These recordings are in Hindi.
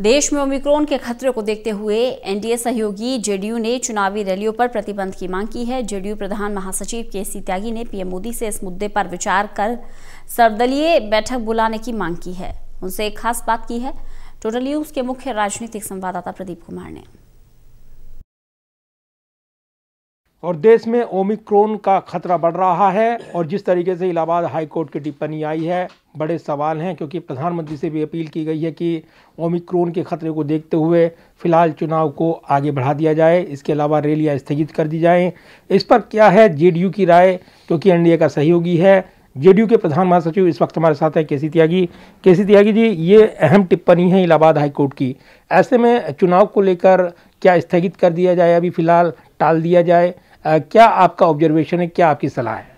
देश में ओमिक्रॉन के खतरे को देखते हुए एनडीए सहयोगी जेडीयू ने चुनावी रैलियों पर प्रतिबंध की मांग की है। जेडीयू प्रधान महासचिव केसी त्यागी ने पीएम मोदी से इस मुद्दे पर विचार कर सर्वदलीय बैठक बुलाने की मांग की है। उनसे एक खास बात की है टोटल न्यूज के मुख्य राजनीतिक संवाददाता प्रदीप कुमार ने। और देश में ओमिक्रॉन का खतरा बढ़ रहा है और जिस तरीके से इलाहाबाद हाई कोर्ट की टिप्पणी आई है, बड़े सवाल हैं, क्योंकि प्रधानमंत्री से भी अपील की गई है कि ओमिक्रॉन के खतरे को देखते हुए फिलहाल चुनाव को आगे बढ़ा दिया जाए, इसके अलावा रैलियां स्थगित कर दी जाएं। इस पर क्या है जेडीयू की राय, क्योंकि एनडीए का सहयोगी है। जेडीयू के प्रधान महासचिव इस वक्त हमारे साथ हैं केसी त्यागी। केसी त्यागी जी, ये अहम टिप्पणी है इलाहाबाद हाई कोर्ट की, ऐसे में चुनाव को लेकर क्या स्थगित कर दिया जाए, अभी फिलहाल टाल दिया जाए, क्या आपका ऑब्जर्वेशन है, क्या आपकी सलाह है?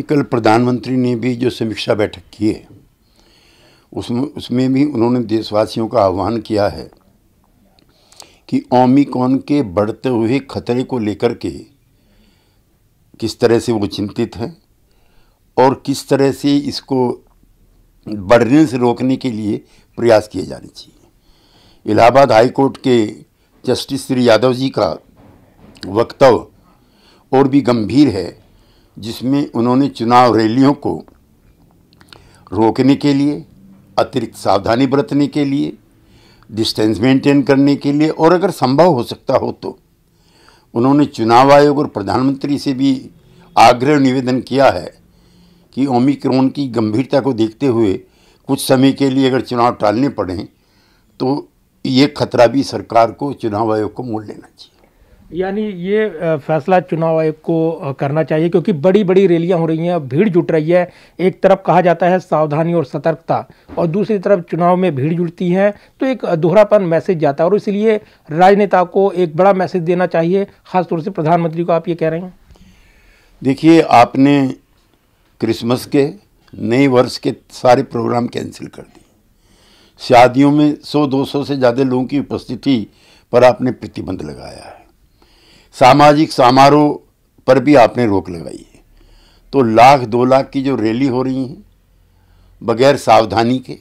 कल प्रधानमंत्री ने भी जो समीक्षा बैठक की है उसमें भी उन्होंने देशवासियों का आह्वान किया है कि ओमिक्रॉन के बढ़ते हुए खतरे को लेकर के किस तरह से वो चिंतित हैं और किस तरह से इसको बढ़ने से रोकने के लिए प्रयास किए जाने चाहिए। इलाहाबाद हाई कोर्ट के जस्टिस श्री यादव जी का वक्तव्य और भी गंभीर है, जिसमें उन्होंने चुनाव रैलियों को रोकने के लिए, अतिरिक्त सावधानी बरतने के लिए, डिस्टेंस मेंटेन करने के लिए और अगर संभव हो सकता हो तो उन्होंने चुनाव आयोग और प्रधानमंत्री से भी आग्रह निवेदन किया है कि ओमिक्रॉन की गंभीरता को देखते हुए कुछ समय के लिए अगर चुनाव टालने पड़ें तो ये खतरा भी सरकार को, चुनाव आयोग को मोल लेना चाहिए। यानी ये फैसला चुनाव आयोग को करना चाहिए, क्योंकि बड़ी बड़ी रैलियां हो रही हैं, भीड़ जुट रही है। एक तरफ कहा जाता है सावधानी और सतर्कता और दूसरी तरफ चुनाव में भीड़ जुटती है, तो एक दोहरापन मैसेज जाता है और इसलिए राजनेता को एक बड़ा मैसेज देना चाहिए, खासतौर से प्रधानमंत्री को। आप ये कह रहे हैं? देखिए, आपने क्रिसमस के, नए वर्ष के सारे प्रोग्राम कैंसिल कर दिए। शादियों में 100-200 से ज़्यादा लोगों की उपस्थिति पर आपने प्रतिबंध लगाया है। सामाजिक समारोह पर भी आपने रोक लगाई है। तो 1-2 लाख की जो रैली हो रही है बगैर सावधानी के,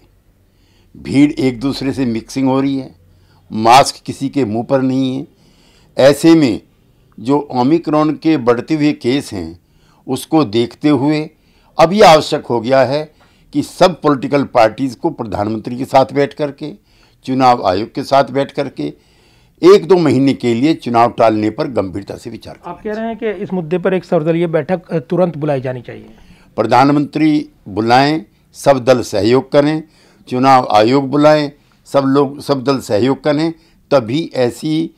भीड़ एक दूसरे से मिक्सिंग हो रही है, मास्क किसी के मुंह पर नहीं है, ऐसे में जो ओमिक्रॉन के बढ़ते हुए केस हैं उसको देखते हुए अब ये आवश्यक हो गया है कि सब पॉलिटिकल पार्टीज़ को प्रधानमंत्री के साथ बैठ करके, चुनाव आयोग के साथ बैठ करके 1-2 महीने के लिए चुनाव टालने पर गंभीरता से विचार करें। आप कह रहे हैं कि इस मुद्दे पर एक सर्वदलीय बैठक तुरंत बुलाई जानी चाहिए। प्रधानमंत्री बुलाएं, सब दल सहयोग करें, चुनाव आयोग बुलाएं, सब दल सहयोग करें, तभी ऐसी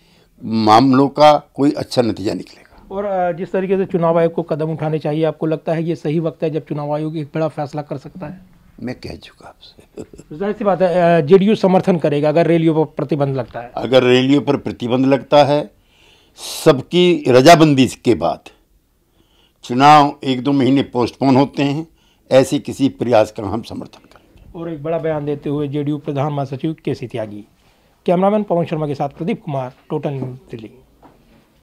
मामलों का कोई अच्छा नतीजा निकलेगा। और जिस तरीके से चुनाव आयोग को कदम उठाने चाहिए, आपको लगता है ये सही वक्त है जब चुनाव आयोग एक बड़ा फैसला कर सकता है? मैं कह चुका आपसे। जाहिर सी बात है जेडीयू समर्थन करेगा अगर रैलियों पर प्रतिबंध लगता है। अगर रैलियों पर प्रतिबंध लगता है, सबकी रजामंदी के बाद चुनाव 1-2 महीने पोस्टपोन होते हैं, ऐसे किसी प्रयास का हम समर्थन करेंगे। और एक बड़ा बयान देते हुए जेडीयू प्रधान महासचिव केसी त्यागी। कैमरामैन पवन शर्मा के साथ प्रदीप कुमार, टोटल न्यूज़ दिल्ली।